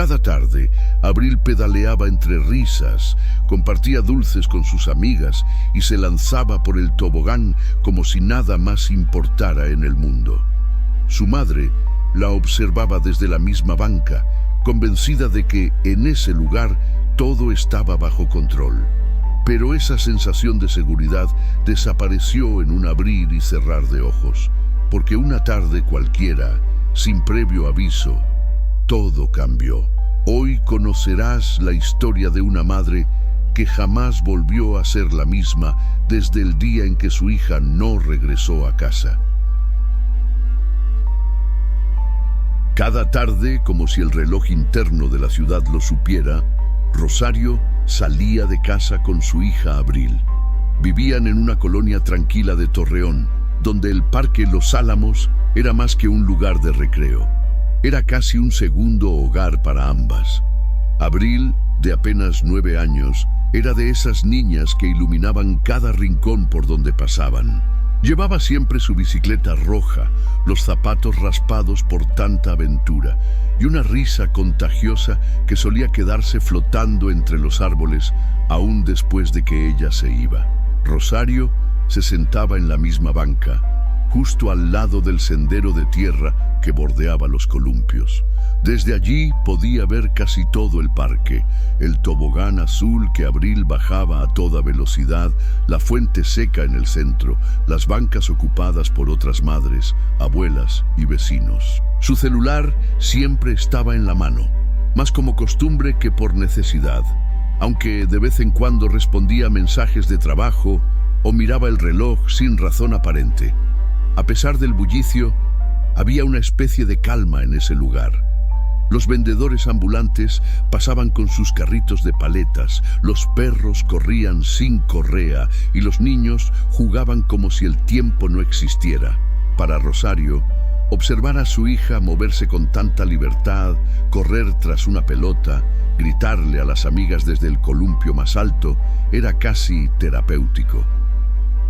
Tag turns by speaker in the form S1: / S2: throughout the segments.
S1: Cada tarde, Abril pedaleaba entre risas, compartía dulces con sus amigas y se lanzaba por el tobogán como si nada más importara en el mundo. Su madre la observaba desde la misma banca, convencida de que en ese lugar todo estaba bajo control. Pero esa sensación de seguridad desapareció en un abrir y cerrar de ojos, porque una tarde cualquiera, sin previo aviso, todo cambió. Hoy conocerás la historia de una madre que jamás volvió a ser la misma desde el día en que su hija no regresó a casa. Cada tarde, como si el reloj interno de la ciudad lo supiera, Rosario salía de casa con su hija Abril. Vivían en una colonia tranquila de Torreón, donde el Parque Los Álamos era más que un lugar de recreo. Era casi un segundo hogar para ambas. Abril, de apenas 9 años, era de esas niñas que iluminaban cada rincón por donde pasaban. Llevaba siempre su bicicleta roja, los zapatos raspados por tanta aventura y una risa contagiosa que solía quedarse flotando entre los árboles aún después de que ella se iba. Rosario se sentaba en la misma banca, justo al lado del sendero de tierra que bordeaba los columpios. Desde allí podía ver casi todo el parque, el tobogán azul que Abril bajaba a toda velocidad, la fuente seca en el centro, las bancas ocupadas por otras madres, abuelas y vecinos. Su celular siempre estaba en la mano, más como costumbre que por necesidad, aunque de vez en cuando respondía a mensajes de trabajo o miraba el reloj sin razón aparente. A pesar del bullicio, había una especie de calma en ese lugar. Los vendedores ambulantes pasaban con sus carritos de paletas, los perros corrían sin correa y los niños jugaban como si el tiempo no existiera. Para Rosario, observar a su hija moverse con tanta libertad, correr tras una pelota, gritarle a las amigas desde el columpio más alto, era casi terapéutico.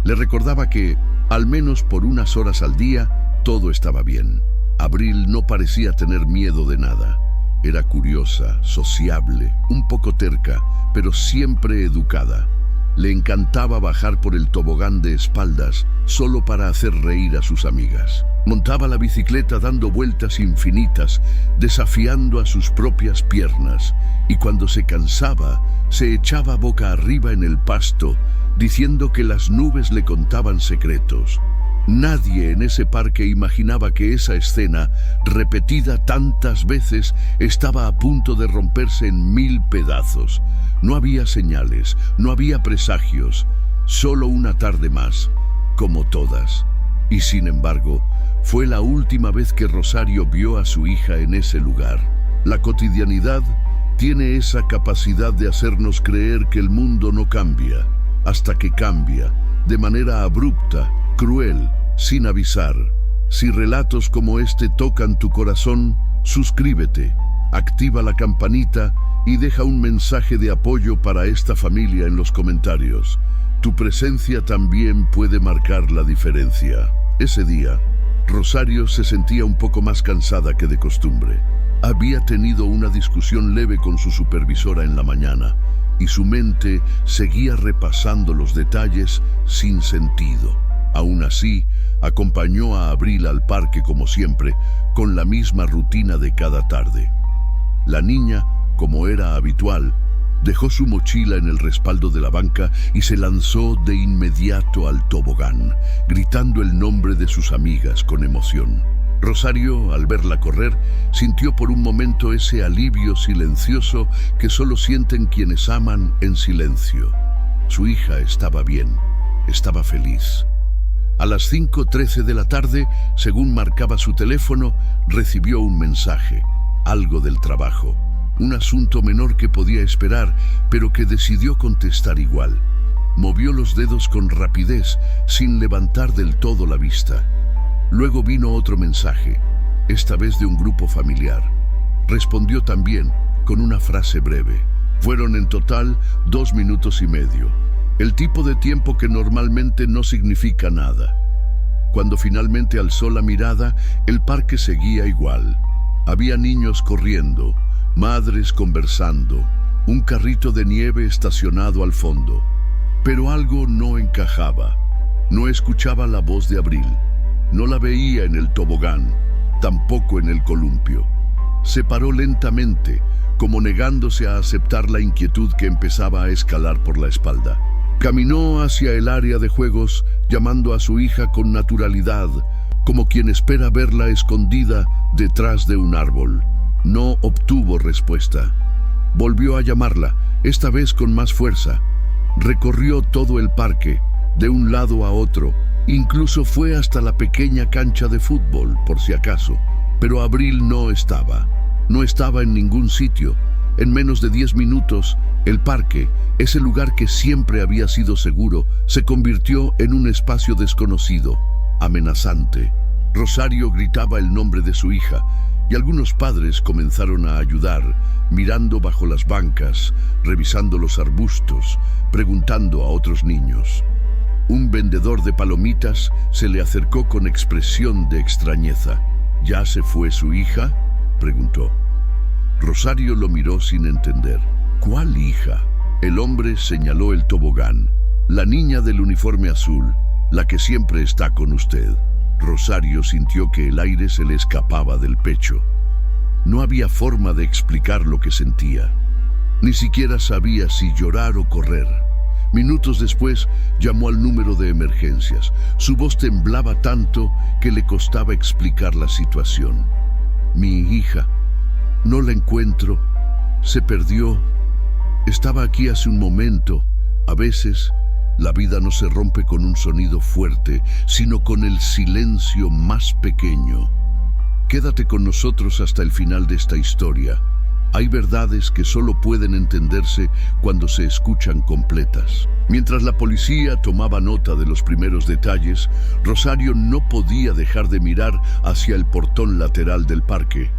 S1: Le recordaba que, al menos por unas horas al día, todo estaba bien. Abril no parecía tener miedo de nada. Era curiosa, sociable, un poco terca, pero siempre educada. Le encantaba bajar por el tobogán de espaldas, solo para hacer reír a sus amigas. Montaba la bicicleta dando vueltas infinitas, desafiando a sus propias piernas, y cuando se cansaba, se echaba boca arriba en el pasto, diciendo que las nubes le contaban secretos. Nadie en ese parque imaginaba que esa escena, repetida tantas veces, estaba a punto de romperse en 1000 pedazos. No había señales, no había presagios, solo una tarde más, como todas. Y sin embargo, fue la última vez que Rosario vio a su hija en ese lugar. La cotidianidad tiene esa capacidad de hacernos creer que el mundo no cambia, hasta que cambia, de manera abrupta, cruel, sin avisar. Si relatos como este tocan tu corazón, suscríbete, activa la campanita y deja un mensaje de apoyo para esta familia en los comentarios. Tu presencia también puede marcar la diferencia. Ese día, Rosario se sentía un poco más cansada que de costumbre. Había tenido una discusión leve con su supervisora en la mañana y su mente seguía repasando los detalles sin sentido. Aún así, acompañó a Abril al parque como siempre, con la misma rutina de cada tarde. La niña, como era habitual, dejó su mochila en el respaldo de la banca y se lanzó de inmediato al tobogán, gritando el nombre de sus amigas con emoción. Rosario, al verla correr, sintió por un momento ese alivio silencioso que solo sienten quienes aman en silencio. Su hija estaba bien, estaba feliz. A las 5:13 de la tarde, según marcaba su teléfono, recibió un mensaje, algo del trabajo, un asunto menor que podía esperar, pero que decidió contestar igual. Movió los dedos con rapidez, sin levantar del todo la vista. Luego vino otro mensaje, esta vez de un grupo familiar. Respondió también, con una frase breve. Fueron en total 2 minutos y medio. El tipo de tiempo que normalmente no significa nada. Cuando finalmente alzó la mirada, el parque seguía igual. Había niños corriendo, madres conversando, un carrito de nieve estacionado al fondo. Pero algo no encajaba. No escuchaba la voz de Abril. No la veía en el tobogán, tampoco en el columpio. Se paró lentamente, como negándose a aceptar la inquietud que empezaba a escalar por la espalda. Caminó hacia el área de juegos, llamando a su hija con naturalidad, como quien espera verla escondida detrás de un árbol. No obtuvo respuesta. Volvió a llamarla, esta vez con más fuerza. Recorrió todo el parque, de un lado a otro, incluso fue hasta la pequeña cancha de fútbol, por si acaso. Pero Abril no estaba. No estaba en ningún sitio. En menos de 10 minutos, el parque, ese lugar que siempre había sido seguro, se convirtió en un espacio desconocido, amenazante. Rosario gritaba el nombre de su hija, y algunos padres comenzaron a ayudar, mirando bajo las bancas, revisando los arbustos, preguntando a otros niños. Un vendedor de palomitas se le acercó con expresión de extrañeza. ¿Ya se fue su hija?, preguntó. Rosario lo miró sin entender. ¿Cuál hija? El hombre señaló el tobogán. La niña del uniforme azul, la que siempre está con usted. Rosario sintió que el aire se le escapaba del pecho. No había forma de explicar lo que sentía. Ni siquiera sabía si llorar o correr. Minutos después, llamó al número de emergencias. Su voz temblaba tanto que le costaba explicar la situación. Mi hija, no la encuentro, se perdió. Estaba aquí hace un momento. A veces, la vida no se rompe con un sonido fuerte, sino con el silencio más pequeño. Quédate con nosotros hasta el final de esta historia. Hay verdades que solo pueden entenderse cuando se escuchan completas. Mientras la policía tomaba nota de los primeros detalles, Rosario no podía dejar de mirar hacia el portón lateral del parque.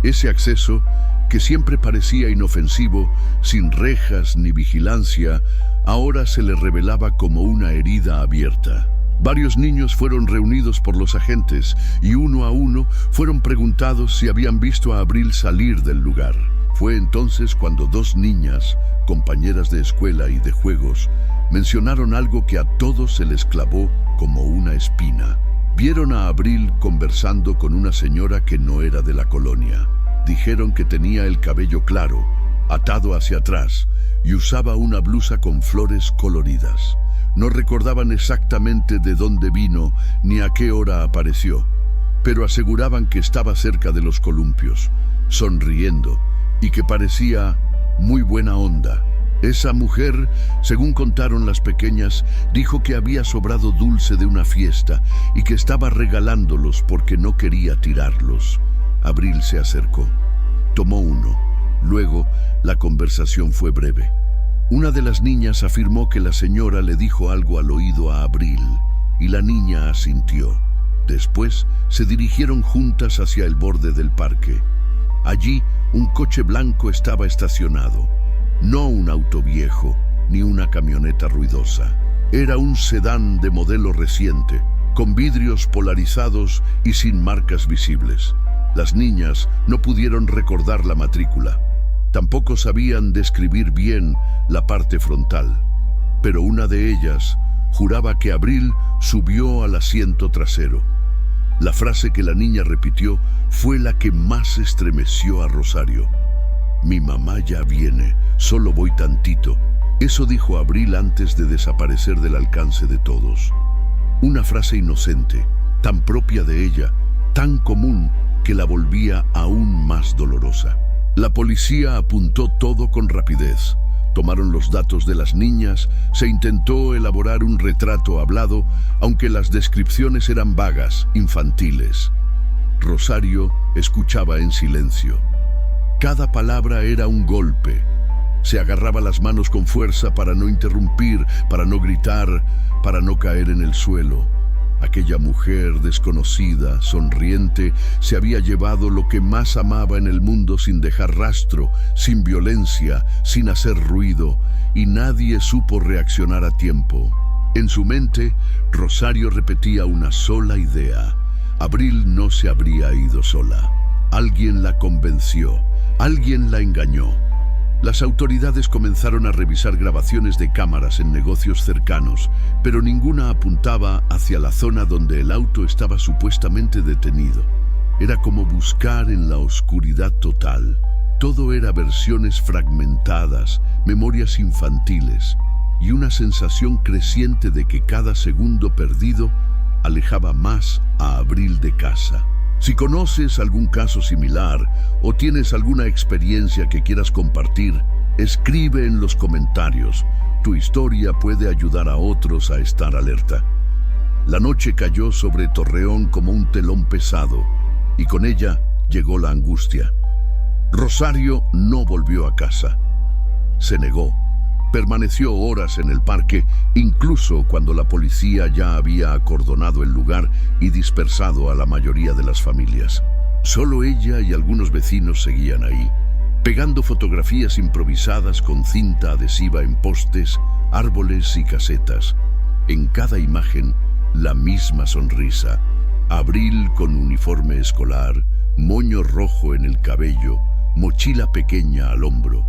S1: Ese acceso, que siempre parecía inofensivo, sin rejas ni vigilancia, ahora se le revelaba como una herida abierta. Varios niños fueron reunidos por los agentes y uno a uno fueron preguntados si habían visto a Abril salir del lugar. Fue entonces cuando dos niñas, compañeras de escuela y de juegos, mencionaron algo que a todos se les clavó como una espina. Vieron a Abril conversando con una señora que no era de la colonia. Dijeron que tenía el cabello claro, atado hacia atrás, y usaba una blusa con flores coloridas. No recordaban exactamente de dónde vino ni a qué hora apareció, pero aseguraban que estaba cerca de los columpios, sonriendo, y que parecía muy buena onda. Esa mujer, según contaron las pequeñas, dijo que había sobrado dulce de una fiesta y que estaba regalándolos porque no quería tirarlos. Abril se acercó, tomó uno. Luego, la conversación fue breve. Una de las niñas afirmó que la señora le dijo algo al oído a Abril, y la niña asintió. Después, se dirigieron juntas hacia el borde del parque. Allí, un coche blanco estaba estacionado. No un auto viejo, ni una camioneta ruidosa. Era un sedán de modelo reciente, con vidrios polarizados y sin marcas visibles. Las niñas no pudieron recordar la matrícula. Tampoco sabían describir bien la parte frontal. Pero una de ellas juraba que Abril subió al asiento trasero. La frase que la niña repitió fue la que más estremeció a Rosario. Mi mamá ya viene, solo voy tantito. Eso dijo Abril antes de desaparecer del alcance de todos. Una frase inocente, tan propia de ella, tan común que la volvía aún más dolorosa. La policía apuntó todo con rapidez. Tomaron los datos de las niñas, se intentó elaborar un retrato hablado, aunque las descripciones eran vagas, infantiles. Rosario escuchaba en silencio. Cada palabra era un golpe. Se agarraba las manos con fuerza para no interrumpir, para no gritar, para no caer en el suelo. Aquella mujer desconocida, sonriente, se había llevado lo que más amaba en el mundo sin dejar rastro, sin violencia, sin hacer ruido, y nadie supo reaccionar a tiempo. En su mente, Rosario repetía una sola idea. Abril no se habría ido sola. Alguien la convenció. Alguien la engañó. Las autoridades comenzaron a revisar grabaciones de cámaras en negocios cercanos, pero ninguna apuntaba hacia la zona donde el auto estaba supuestamente detenido. Era como buscar en la oscuridad total. Todo era versiones fragmentadas, memorias infantiles y una sensación creciente de que cada segundo perdido alejaba más a Abril de casa. Si conoces algún caso similar o tienes alguna experiencia que quieras compartir, escribe en los comentarios. Tu historia puede ayudar a otros a estar alerta. La noche cayó sobre Torreón como un telón pesado y con ella llegó la angustia. Rosario no volvió a casa. Se negó. Permaneció horas en el parque, incluso cuando la policía ya había acordonado el lugar y dispersado a la mayoría de las familias. Solo ella y algunos vecinos seguían ahí, pegando fotografías improvisadas con cinta adhesiva en postes, árboles y casetas. En cada imagen, la misma sonrisa. Abril con uniforme escolar, moño rojo en el cabello, mochila pequeña al hombro.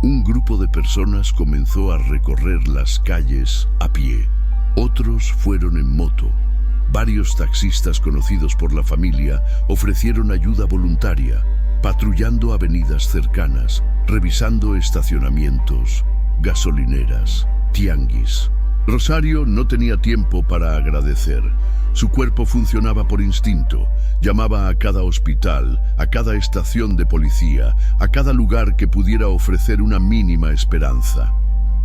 S1: Un grupo de personas comenzó a recorrer las calles a pie. Otros fueron en moto. Varios taxistas conocidos por la familia ofrecieron ayuda voluntaria, patrullando avenidas cercanas, revisando estacionamientos, gasolineras, tianguis. Rosario no tenía tiempo para agradecer. Su cuerpo funcionaba por instinto. Llamaba a cada hospital, a cada estación de policía, a cada lugar que pudiera ofrecer una mínima esperanza.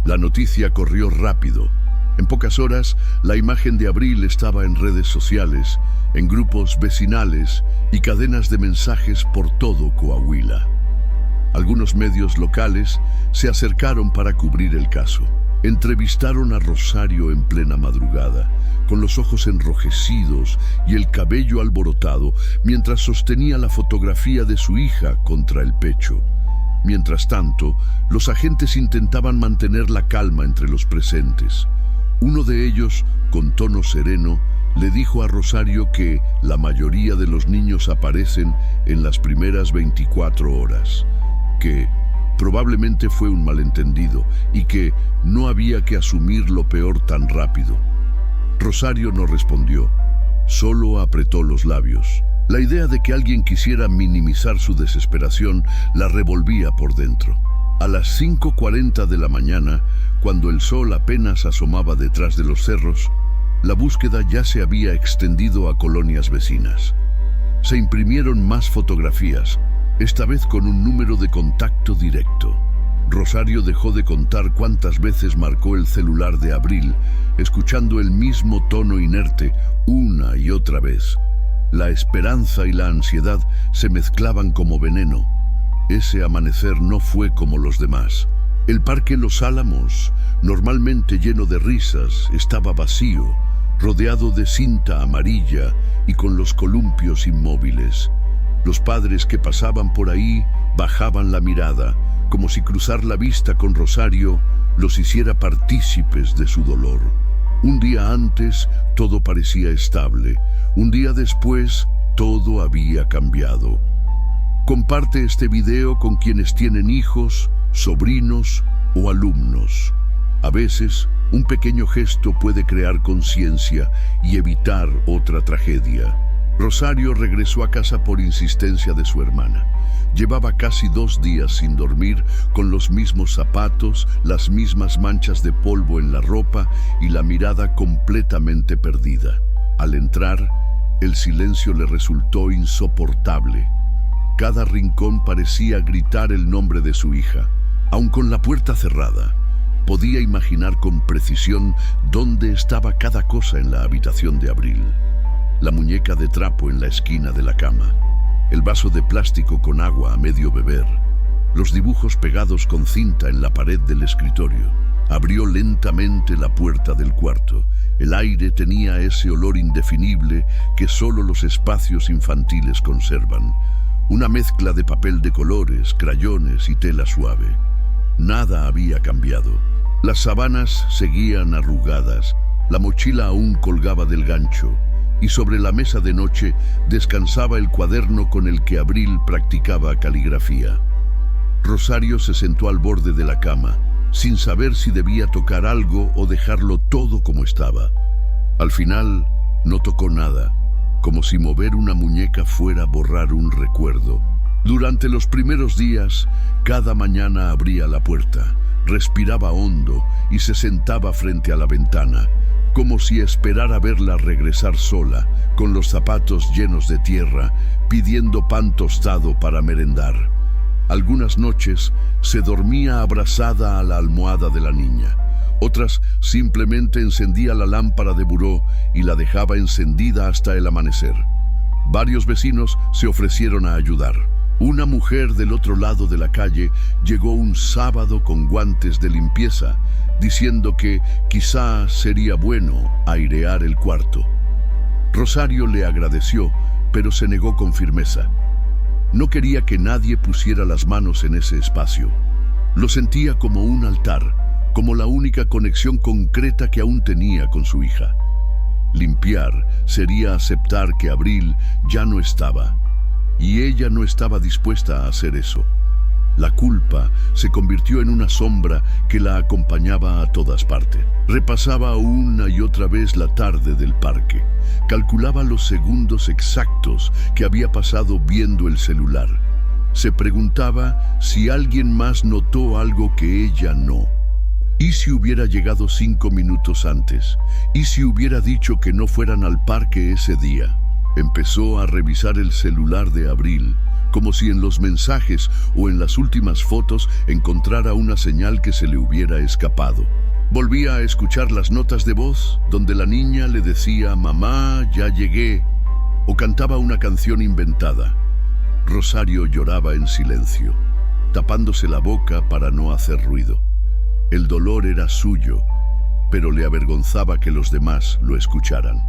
S1: La noticia corrió rápido. En pocas horas, la imagen de Abril estaba en redes sociales, en grupos vecinales y cadenas de mensajes por todo Coahuila. Algunos medios locales se acercaron para cubrir el caso. Entrevistaron a Rosario en plena madrugada, con los ojos enrojecidos y el cabello alborotado, mientras sostenía la fotografía de su hija contra el pecho. Mientras tanto, los agentes intentaban mantener la calma entre los presentes. Uno de ellos, con tono sereno, le dijo a Rosario que la mayoría de los niños aparecen en las primeras 24 horas, que probablemente fue un malentendido y que no había que asumir lo peor tan rápido. Rosario no respondió, solo apretó los labios. La idea de que alguien quisiera minimizar su desesperación la revolvía por dentro. A las 5:40 de la mañana, cuando el sol apenas asomaba detrás de los cerros, la búsqueda ya se había extendido a colonias vecinas. Se imprimieron más fotografías, esta vez con un número de contacto directo. Rosario dejó de contar cuántas veces marcó el celular de Abril, escuchando el mismo tono inerte una y otra vez. La esperanza y la ansiedad se mezclaban como veneno. Ese amanecer no fue como los demás. El parque Los Álamos, normalmente lleno de risas, estaba vacío, rodeado de cinta amarilla y con los columpios inmóviles. Los padres que pasaban por ahí bajaban la mirada, como si cruzar la vista con Rosario los hiciera partícipes de su dolor. Un día antes todo parecía estable, un día después todo había cambiado. Comparte este video con quienes tienen hijos, sobrinos o alumnos. A veces, un pequeño gesto puede crear conciencia y evitar otra tragedia. Rosario regresó a casa por insistencia de su hermana. Llevaba casi 2 días sin dormir, con los mismos zapatos, las mismas manchas de polvo en la ropa y la mirada completamente perdida. Al entrar, el silencio le resultó insoportable. Cada rincón parecía gritar el nombre de su hija. Aun con la puerta cerrada, podía imaginar con precisión dónde estaba cada cosa en la habitación de Abril. La muñeca de trapo en la esquina de la cama, el vaso de plástico con agua a medio beber, los dibujos pegados con cinta en la pared del escritorio. Abrió lentamente la puerta del cuarto. El aire tenía ese olor indefinible que solo los espacios infantiles conservan. Una mezcla de papel de colores, crayones y tela suave. Nada había cambiado. Las sábanas seguían arrugadas, la mochila aún colgaba del gancho, y sobre la mesa de noche descansaba el cuaderno con el que Abril practicaba caligrafía. Rosario se sentó al borde de la cama, sin saber si debía tocar algo o dejarlo todo como estaba. Al final, no tocó nada, como si mover una muñeca fuera a borrar un recuerdo. Durante los primeros días, cada mañana abría la puerta, respiraba hondo y se sentaba frente a la ventana, como si esperara verla regresar sola, con los zapatos llenos de tierra, pidiendo pan tostado para merendar. Algunas noches se dormía abrazada a la almohada de la niña. Otras simplemente encendía la lámpara de buró y la dejaba encendida hasta el amanecer. Varios vecinos se ofrecieron a ayudar. Una mujer del otro lado de la calle llegó un sábado con guantes de limpieza, diciendo que quizá sería bueno airear el cuarto. Rosario le agradeció, pero se negó con firmeza. No quería que nadie pusiera las manos en ese espacio. Lo sentía como un altar, como la única conexión concreta que aún tenía con su hija. Limpiar sería aceptar que Abril ya no estaba, y ella no estaba dispuesta a hacer eso. La culpa se convirtió en una sombra que la acompañaba a todas partes. Repasaba una y otra vez la tarde del parque. Calculaba los segundos exactos que había pasado viendo el celular. Se preguntaba si alguien más notó algo que ella no. ¿Y si hubiera llegado 5 minutos antes? ¿Y si hubiera dicho que no fueran al parque ese día? Empezó a revisar el celular de Abril, como si en los mensajes o en las últimas fotos encontrara una señal que se le hubiera escapado. Volvía a escuchar las notas de voz, donde la niña le decía «Mamá, ya llegué», o cantaba una canción inventada. Rosario lloraba en silencio, tapándose la boca para no hacer ruido. El dolor era suyo, pero le avergonzaba que los demás lo escucharan.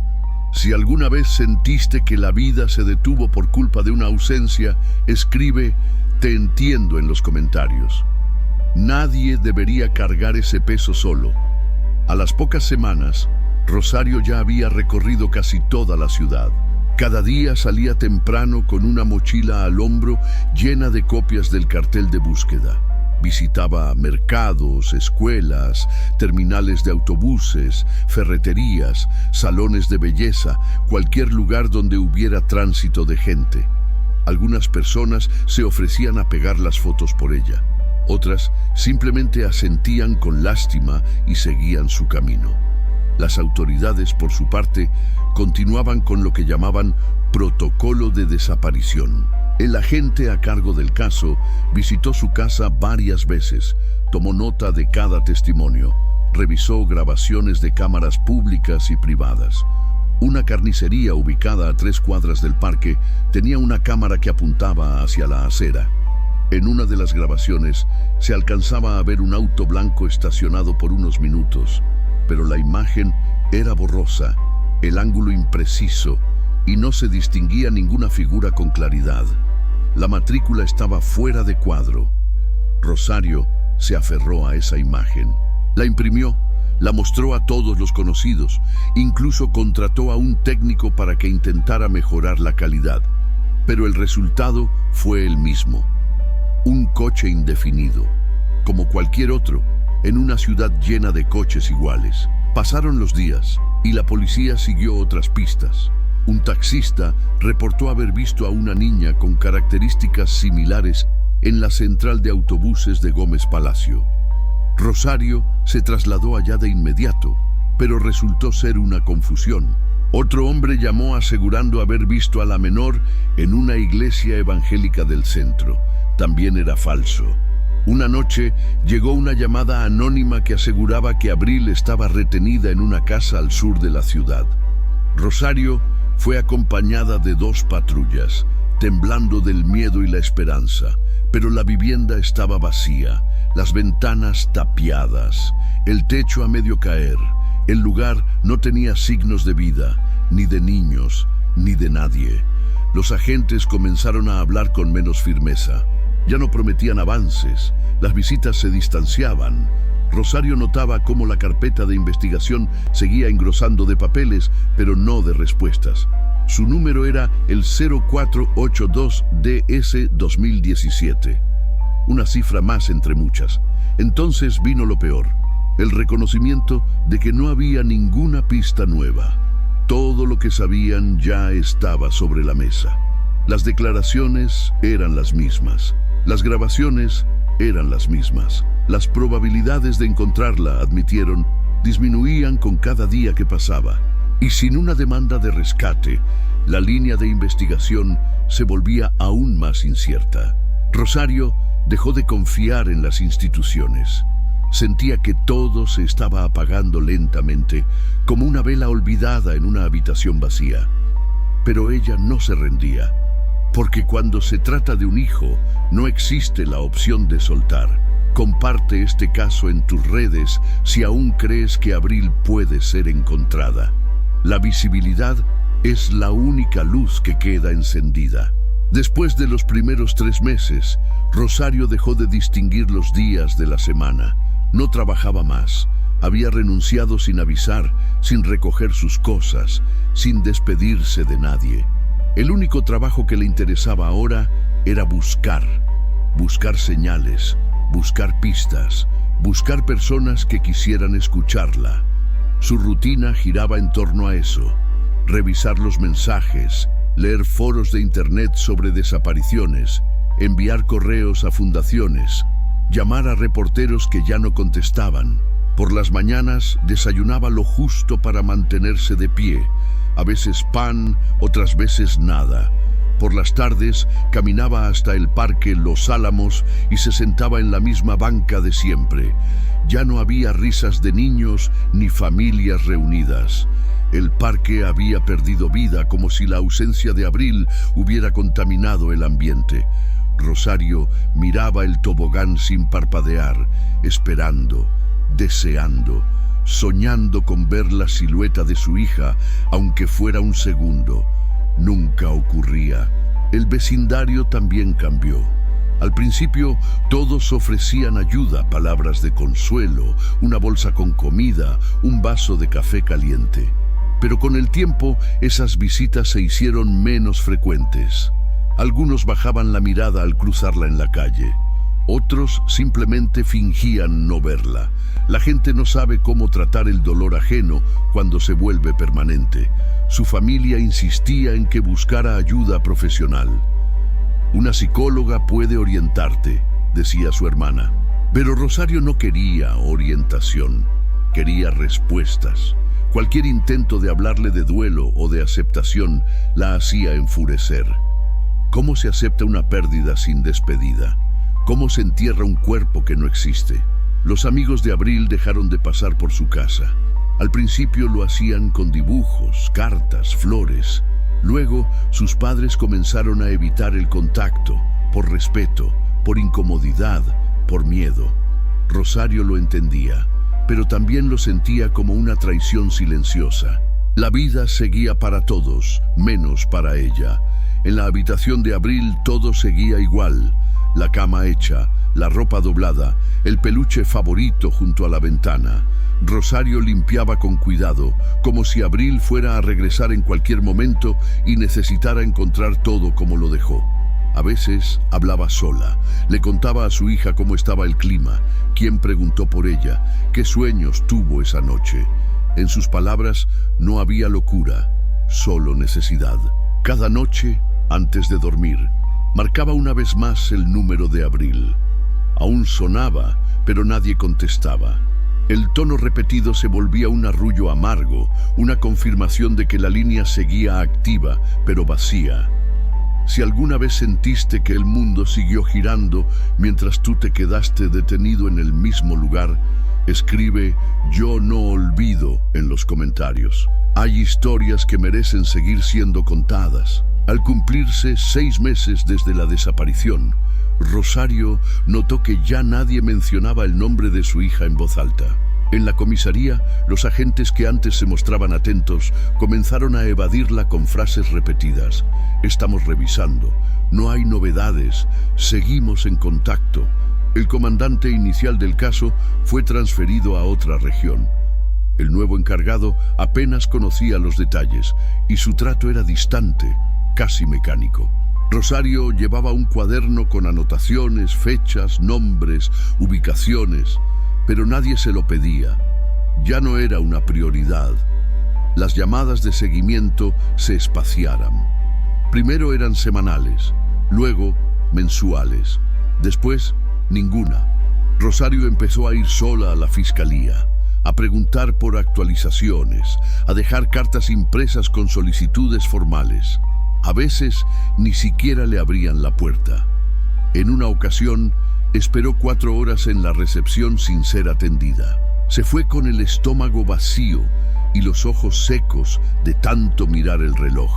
S1: Si alguna vez sentiste que la vida se detuvo por culpa de una ausencia, escribe «Te entiendo» en los comentarios. Nadie debería cargar ese peso solo. A las pocas semanas, Rosario ya había recorrido casi toda la ciudad. Cada día salía temprano con una mochila al hombro llena de copias del cartel de búsqueda. Visitaba mercados, escuelas, terminales de autobuses, ferreterías, salones de belleza, cualquier lugar donde hubiera tránsito de gente. Algunas personas se ofrecían a pegar las fotos por ella. Otras simplemente asentían con lástima y seguían su camino. Las autoridades, por su parte, continuaban con lo que llamaban protocolo de desaparición. El agente a cargo del caso visitó su casa varias veces, tomó nota de cada testimonio, revisó grabaciones de cámaras públicas y privadas. Una carnicería ubicada a 3 cuadras del parque tenía una cámara que apuntaba hacia la acera. En una de las grabaciones se alcanzaba a ver un auto blanco estacionado por unos minutos, pero la imagen era borrosa, el ángulo impreciso y no se distinguía ninguna figura con claridad. La matrícula estaba fuera de cuadro. Rosario se aferró a esa imagen. La imprimió, la mostró a todos los conocidos, incluso contrató a un técnico para que intentara mejorar la calidad. Pero el resultado fue el mismo. Un coche indefinido, como cualquier otro, en una ciudad llena de coches iguales. Pasaron los días y la policía siguió otras pistas. Un taxista reportó haber visto a una niña con características similares en la central de autobuses de Gómez Palacio. Rosario se trasladó allá de inmediato, pero resultó ser una confusión. Otro hombre llamó asegurando haber visto a la menor en una iglesia evangélica del centro. También era falso. Una noche llegó una llamada anónima que aseguraba que Abril estaba retenida en una casa al sur de la ciudad. Rosario fue acompañada de 2 patrullas, temblando del miedo y la esperanza, pero la vivienda estaba vacía, las ventanas tapiadas, el techo a medio caer. El lugar no tenía signos de vida, ni de niños, ni de nadie. Los agentes comenzaron a hablar con menos firmeza. Ya no prometían avances, las visitas se distanciaban. Rosario notaba cómo la carpeta de investigación seguía engrosando de papeles, pero no de respuestas. Su número era el 0482DS 2017. una cifra más entre muchas. Entonces vino lo peor, el reconocimiento de que no había ninguna pista nueva. Todo lo que sabían ya estaba sobre la mesa. Las declaraciones eran las mismas. Las grabaciones eran las mismas. Las probabilidades de encontrarla, admitieron, disminuían con cada día que pasaba. Y sin una demanda de rescate, la línea de investigación se volvía aún más incierta. Rosario dejó de confiar en las instituciones. Sentía que todo se estaba apagando lentamente, como una vela olvidada en una habitación vacía. Pero ella no se rendía, porque cuando se trata de un hijo, no existe la opción de soltar. Comparte este caso en tus redes si aún crees que Abril puede ser encontrada. La visibilidad es la única luz que queda encendida. Después de los primeros 3 meses, Rosario dejó de distinguir los días de la semana. No trabajaba más. Había renunciado sin avisar, sin recoger sus cosas, sin despedirse de nadie. El único trabajo que le interesaba ahora era buscar señales, buscar pistas, buscar personas que quisieran escucharla. Su rutina giraba en torno a eso: revisar los mensajes, leer foros de internet sobre desapariciones, enviar correos a fundaciones, llamar a reporteros que ya no contestaban. Por las mañanas desayunaba lo justo para mantenerse de pie, a veces pan, otras veces nada. Por las tardes caminaba hasta el parque Los Álamos y se sentaba en la misma banca de siempre. Ya no había risas de niños ni familias reunidas. El parque había perdido vida, como si la ausencia de Abril hubiera contaminado el ambiente. Rosario miraba el tobogán sin parpadear, esperando, deseando, soñando con ver la silueta de su hija, aunque fuera un segundo. Nunca ocurría. El vecindario también cambió. Al principio, todos ofrecían ayuda, palabras de consuelo, una bolsa con comida, un vaso de café caliente. Pero con el tiempo, esas visitas se hicieron menos frecuentes. Algunos bajaban la mirada al cruzarla en la calle. Otros simplemente fingían no verla. La gente no sabe cómo tratar el dolor ajeno cuando se vuelve permanente. Su familia insistía en que buscara ayuda profesional. Una psicóloga puede orientarte, decía su hermana. Pero Rosario no quería orientación, quería respuestas. Cualquier intento de hablarle de duelo o de aceptación la hacía enfurecer. ¿Cómo se acepta una pérdida sin despedida? ¿Cómo se entierra un cuerpo que no existe? Los amigos de Abril dejaron de pasar por su casa. Al principio lo hacían con dibujos, cartas, flores. Luego, sus padres comenzaron a evitar el contacto, por respeto, por incomodidad, por miedo. Rosario lo entendía, pero también lo sentía como una traición silenciosa. La vida seguía para todos, menos para ella. En la habitación de Abril todo seguía igual: la cama hecha, la ropa doblada, el peluche favorito junto a la ventana. Rosario limpiaba con cuidado, como si Abril fuera a regresar en cualquier momento y necesitara encontrar todo como lo dejó. A veces hablaba sola, le contaba a su hija cómo estaba el clima, quién preguntó por ella, qué sueños tuvo esa noche. En sus palabras no había locura, solo necesidad. Cada noche, antes de dormir, marcaba una vez más el número de Abril. Aún sonaba, pero nadie contestaba. El tono repetido se volvía un arrullo amargo, una confirmación de que la línea seguía activa, pero vacía. Si alguna vez sentiste que el mundo siguió girando mientras tú te quedaste detenido en el mismo lugar, escribe "Yo no olvido" en los comentarios. Hay historias que merecen seguir siendo contadas. Al cumplirse 6 meses desde la desaparición, Rosario notó que ya nadie mencionaba el nombre de su hija en voz alta. En la comisaría, los agentes que antes se mostraban atentos comenzaron a evadirla con frases repetidas. Estamos revisando, no hay novedades, seguimos en contacto. El comandante inicial del caso fue transferido a otra región. El nuevo encargado apenas conocía los detalles y su trato era distante, casi mecánico. Rosario llevaba un cuaderno con anotaciones, fechas, nombres, ubicaciones, pero nadie se lo pedía. Ya no era una prioridad. Las llamadas de seguimiento se espaciaran. Primero eran semanales, luego mensuales, después ninguna. Rosario empezó a ir sola a la fiscalía, a preguntar por actualizaciones, a dejar cartas impresas con solicitudes formales. A veces ni siquiera le abrían la puerta. En una ocasión, esperó 4 horas en la recepción sin ser atendida. Se fue con el estómago vacío y los ojos secos de tanto mirar el reloj.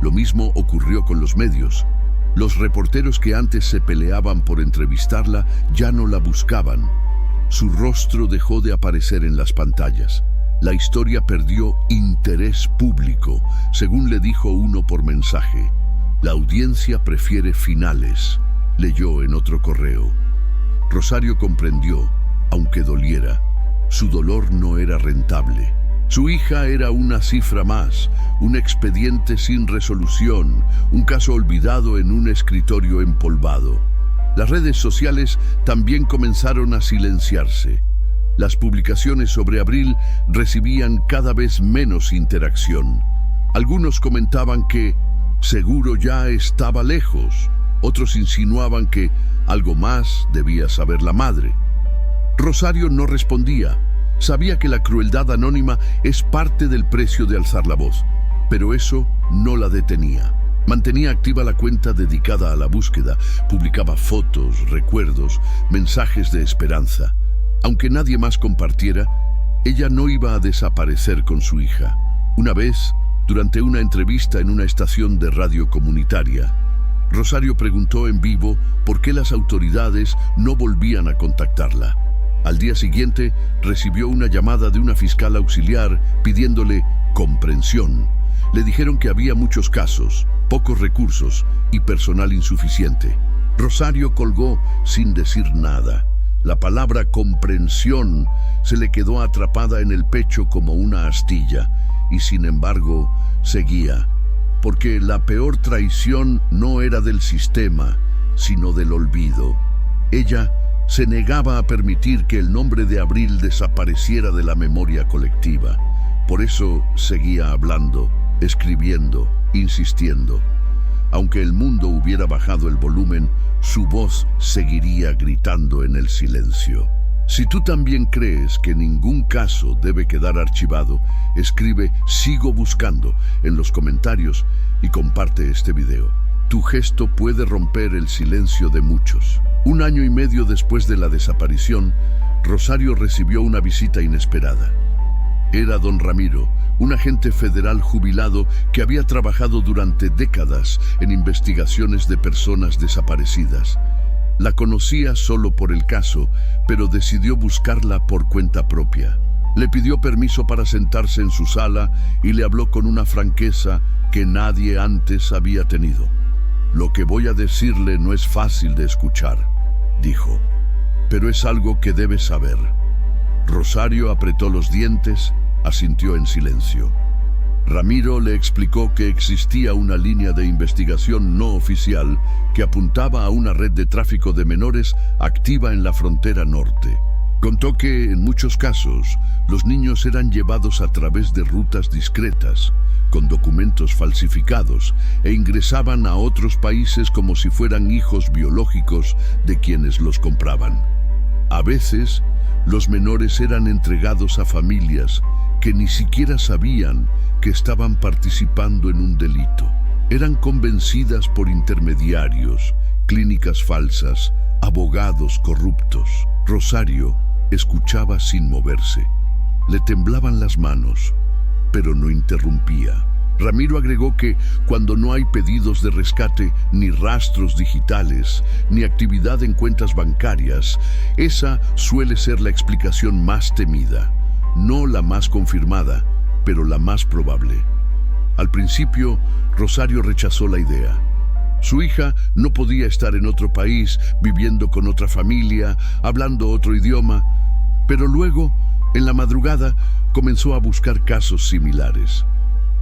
S1: Lo mismo ocurrió con los medios. Los reporteros que antes se peleaban por entrevistarla ya no la buscaban. Su rostro dejó de aparecer en las pantallas. La historia perdió interés público, según le dijo uno por mensaje. La audiencia prefiere finales, leyó en otro correo. Rosario comprendió, aunque doliera. Su dolor no era rentable. Su hija era una cifra más, un expediente sin resolución, un caso olvidado en un escritorio empolvado. Las redes sociales también comenzaron a silenciarse. Las publicaciones sobre Abril recibían cada vez menos interacción. Algunos comentaban que seguro ya estaba lejos. Otros insinuaban que algo más debía saber la madre. Rosario no respondía. Sabía que la crueldad anónima es parte del precio de alzar la voz, pero eso no la detenía. Mantenía activa la cuenta dedicada a la búsqueda, publicaba fotos, recuerdos, mensajes de esperanza. Aunque nadie más compartiera, ella no iba a desaparecer con su hija. Una vez, durante una entrevista en una estación de radio comunitaria, Rosario preguntó en vivo por qué las autoridades no volvían a contactarla. Al día siguiente, recibió una llamada de una fiscal auxiliar pidiéndole comprensión. Le dijeron que había muchos casos, pocos recursos y personal insuficiente. Rosario colgó sin decir nada. La palabra comprensión se le quedó atrapada en el pecho como una astilla y sin embargo seguía, porque la peor traición no era del sistema, sino del olvido. Ella se negaba a permitir que el nombre de Abril desapareciera de la memoria colectiva. Por eso seguía hablando, escribiendo, insistiendo. Aunque el mundo hubiera bajado el volumen, su voz seguiría gritando en el silencio. Si tú también crees que ningún caso debe quedar archivado, escribe "Sigo buscando" en los comentarios y comparte este video. Tu gesto puede romper el silencio de muchos. 1 año y medio después de la desaparición, Rosario recibió una visita inesperada. Era don Ramiro, un agente federal jubilado que había trabajado durante décadas en investigaciones de personas desaparecidas. La conocía solo por el caso, pero decidió buscarla por cuenta propia. Le pidió permiso para sentarse en su sala y le habló con una franqueza que nadie antes había tenido. Lo que voy a decirle no es fácil de escuchar, dijo, pero es algo que debe saber. Rosario apretó los dientes, asintió en silencio. Ramiro le explicó que existía una línea de investigación no oficial que apuntaba a una red de tráfico de menores activa en la frontera norte. Contó que, en muchos casos, los niños eran llevados a través de rutas discretas, con documentos falsificados, e ingresaban a otros países como si fueran hijos biológicos de quienes los compraban. A veces, los menores eran entregados a familias que ni siquiera sabían que estaban participando en un delito. Eran convencidas por intermediarios, clínicas falsas, abogados corruptos. Rosario escuchaba sin moverse. Le temblaban las manos, pero no interrumpía. Ramiro agregó que cuando no hay pedidos de rescate, ni rastros digitales, ni actividad en cuentas bancarias, esa suele ser la explicación más temida. No la más confirmada, pero la más probable. Al principio, Rosario rechazó la idea. Su hija no podía estar en otro país, viviendo con otra familia, hablando otro idioma, pero luego, en la madrugada, comenzó a buscar casos similares.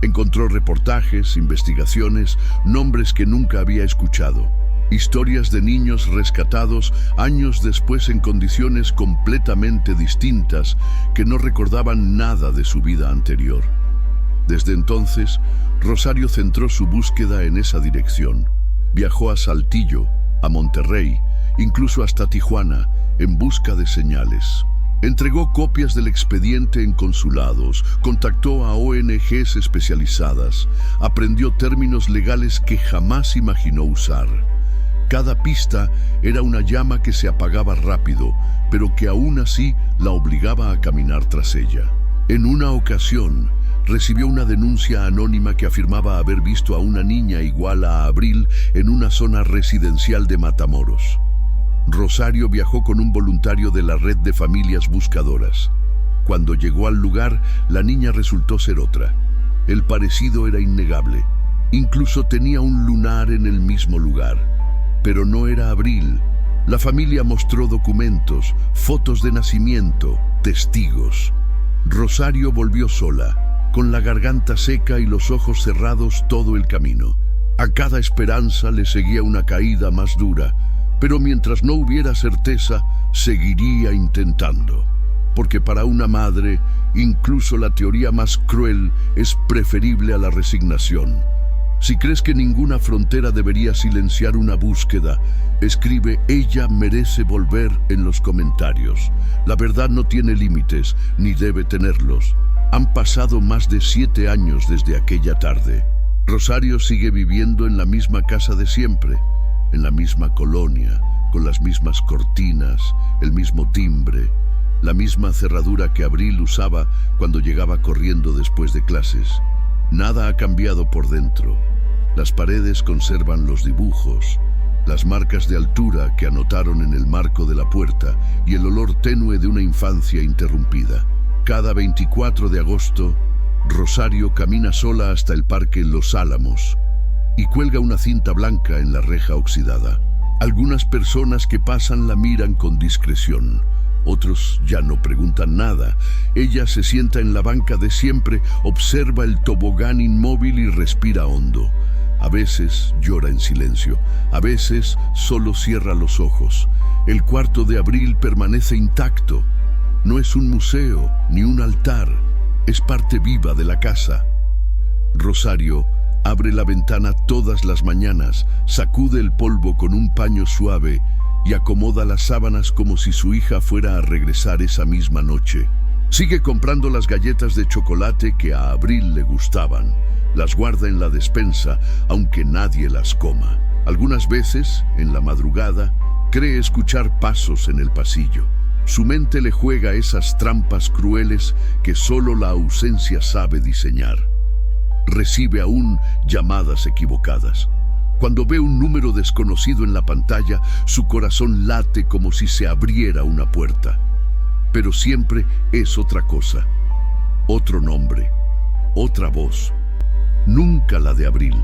S1: Encontró reportajes, investigaciones, nombres que nunca había escuchado. Historias de niños rescatados años después en condiciones completamente distintas que no recordaban nada de su vida anterior. Desde entonces, Rosario centró su búsqueda en esa dirección. Viajó a Saltillo, a Monterrey, incluso hasta Tijuana, en busca de señales. Entregó copias del expediente en consulados, contactó a ONGs especializadas, aprendió términos legales que jamás imaginó usar. Cada pista era una llama que se apagaba rápido, pero que aún así la obligaba a caminar tras ella. En una ocasión, recibió una denuncia anónima que afirmaba haber visto a una niña igual a Abril en una zona residencial de Matamoros. Rosario viajó con un voluntario de la red de familias buscadoras. Cuando llegó al lugar, la niña resultó ser otra. El parecido era innegable. Incluso tenía un lunar en el mismo lugar. Pero no era Abril. La familia mostró documentos, fotos de nacimiento, testigos. Rosario volvió sola, con la garganta seca y los ojos cerrados todo el camino. A cada esperanza le seguía una caída más dura, pero mientras no hubiera certeza, seguiría intentando. Porque para una madre, incluso la teoría más cruel es preferible a la resignación. Si crees que ninguna frontera debería silenciar una búsqueda, escribe "Ella merece volver" en los comentarios. La verdad no tiene límites, ni debe tenerlos. Han pasado más de 7 años desde aquella tarde. Rosario sigue viviendo en la misma casa de siempre, en la misma colonia, con las mismas cortinas, el mismo timbre, la misma cerradura que Abril usaba cuando llegaba corriendo después de clases. Nada ha cambiado por dentro. Las paredes conservan los dibujos, las marcas de altura que anotaron en el marco de la puerta y el olor tenue de una infancia interrumpida. Cada 24 de agosto, Rosario camina sola hasta el parque Los Álamos y cuelga una cinta blanca en la reja oxidada. Algunas personas que pasan la miran con discreción. Otros ya no preguntan nada. Ella se sienta en la banca de siempre, observa el tobogán inmóvil y respira hondo. A veces llora en silencio, a veces solo cierra los ojos. El cuarto de Abril permanece intacto. No es un museo ni un altar, es parte viva de la casa. Rosario abre la ventana todas las mañanas, sacude el polvo con un paño suave y acomoda las sábanas como si su hija fuera a regresar esa misma noche. Sigue comprando las galletas de chocolate que a Abril le gustaban. Las guarda en la despensa, aunque nadie las coma. Algunas veces, en la madrugada, cree escuchar pasos en el pasillo. Su mente le juega esas trampas crueles que solo la ausencia sabe diseñar. Recibe aún llamadas equivocadas. Cuando ve un número desconocido en la pantalla, su corazón late como si se abriera una puerta. Pero siempre es otra cosa, otro nombre, otra voz. Nunca la de Abril.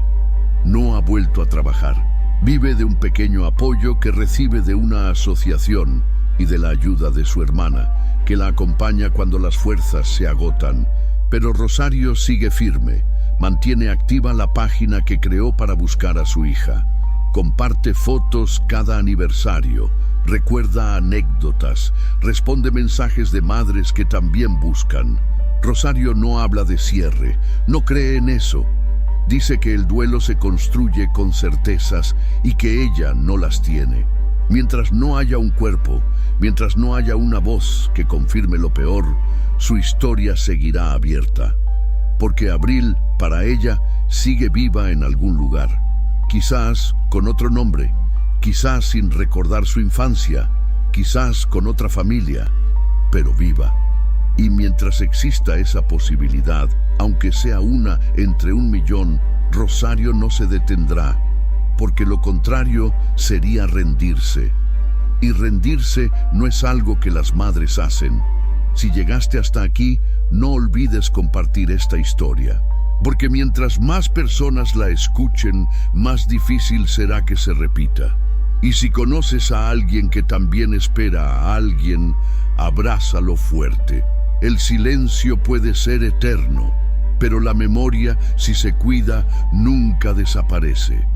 S1: No ha vuelto a trabajar. Vive de un pequeño apoyo que recibe de una asociación y de la ayuda de su hermana, que la acompaña cuando las fuerzas se agotan. Pero Rosario sigue firme. Mantiene activa la página que creó para buscar a su hija. Comparte fotos cada aniversario, recuerda anécdotas, responde mensajes de madres que también buscan. Rosario no habla de cierre, no cree en eso. Dice que el duelo se construye con certezas y que ella no las tiene. Mientras no haya un cuerpo, mientras no haya una voz que confirme lo peor, su historia seguirá abierta. Porque Abril, para ella, sigue viva en algún lugar. Quizás con otro nombre, quizás sin recordar su infancia, quizás con otra familia, pero viva. Y mientras exista esa posibilidad, aunque sea una entre 1.000.000, Rosario no se detendrá, porque lo contrario sería rendirse. Y rendirse no es algo que las madres hacen. Si llegaste hasta aquí, no olvides compartir esta historia, porque mientras más personas la escuchen, más difícil será que se repita. Y si conoces a alguien que también espera a alguien, abrázalo fuerte. El silencio puede ser eterno, pero la memoria, si se cuida, nunca desaparece.